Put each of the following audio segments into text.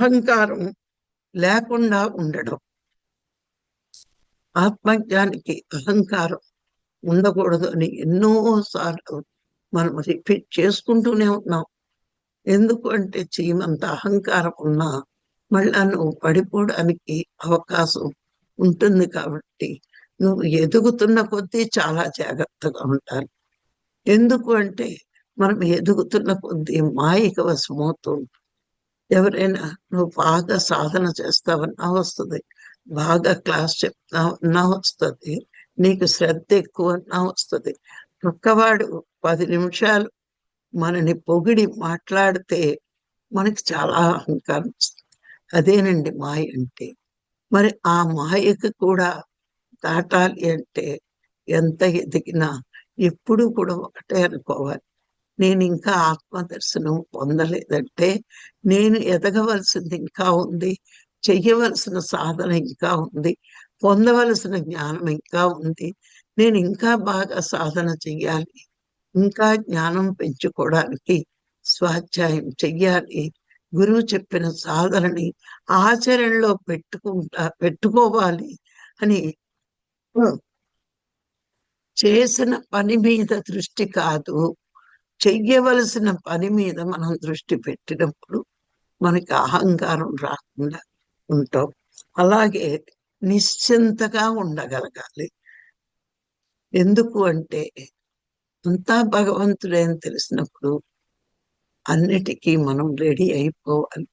అహంకారం లేకుండా ఉండడం. ఆత్మజ్ఞానికి అహంకారం ఉండకూడదు అని ఎన్నోసార్లు మనం రిపీట్ చేసుకుంటూనే ఉన్నాం. ఎందుకు అంటే చీమంత అహంకారం ఉన్నా మళ్ళా నువ్వు పడిపోవడానికి అవకాశం ఉంటుంది కాబట్టి నువ్వు ఎదుగుతున్న కొద్దీ చాలా జాగ్రత్తగా ఉండాలి. ఎందుకు అంటే మనం ఎదుగుతున్న కొద్దీ మాయకి వశమవుతూ ఎవరైనా నువ్వు బాగా సాధన చేస్తావన్నా వస్తుంది, బాగా క్లాస్ చెప్తావన్నా వస్తుంది, నీకు శ్రద్ధ ఎక్కువ అన్నా వస్తుంది. పక్కవాడు 10 నిమిషాలు మనని పొగిడి మాట్లాడితే మనకి చాలా అహంకారం వస్తుంది. అదేనండి మాయ అంటే. మరి ఆ మాయకు కూడా దాటాలి అంటే ఎంత ఎదిగినా ఎప్పుడూ కూడా ఒకటే అనుకోవాలి, నేను ఇంకా ఆత్మదర్శనం పొందలేదంటే నేను ఎదగవలసింది ఇంకా ఉంది, చెయ్యవలసిన సాధన ఇంకా ఉంది, పొందవలసిన జ్ఞానం ఇంకా ఉంది, నేను ఇంకా బాగా సాధన చెయ్యాలి, ఇంకా జ్ఞానం పెంచుకోవడానికి స్వాధ్యాయం చెయ్యాలి, గురువు చెప్పిన సాధనని ఆచరణలో పెట్టుకోవాలి అని చేసిన పని మీద దృష్టి కాదు, చెయ్యవలసిన పని మీద మనం దృష్టి పెట్టినప్పుడు మనకి అహంకారం రాకుండా ఉంటాం. అలాగే నిశ్చింతగా ఉండగలగాలి. ఎందుకు అంటే అంతా భగవంతుడే అని తెలిసినప్పుడు అన్నిటికీ మనం రెడీ అయిపోవాలి.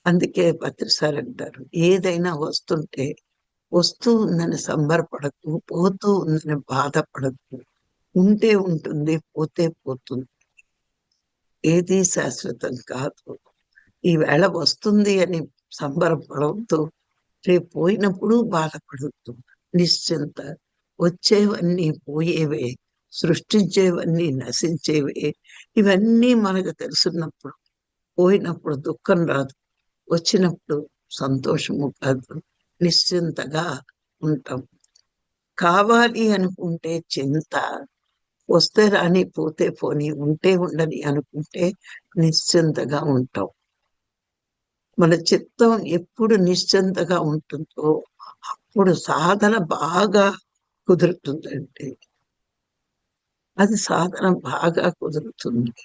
అందుకే పత్రిసారి అంటారు, ఏదైనా వస్తుంటే వస్తూ ఉందని సంబరపడకు, పోతూ ఉందని బాధపడకు, ఉంటే ఉంటుంది, పోతే పోతుంది, ఏది శాశ్వతం కాదు. ఈవేళ వస్తుంది అని సంబరపడవద్దు, రేపు పోయినప్పుడు బాధపడవద్దు. నిశ్చింత. వచ్చేవన్నీ పోయేవే, సృష్టించేవన్నీ నశించేవే. ఇవన్నీ మనకు తెలుసున్నప్పుడు పోయినప్పుడు దుఃఖం రాదు, వచ్చినప్పుడు సంతోషము కాదు, నిశ్చింతగా ఉంటాం. కావాలి అనుకుంటే చింత, వస్తే రాని పోతే పోని, ఉంటే ఉండని అనుకుంటే నిశ్చింతగా ఉంటాం. మన చిత్తం ఎప్పుడు నిశ్చింతగా ఉంటుందో అప్పుడు సాధన బాగా కుదురుతుందండి. అది సాధన బాగా కుదురుతుంది.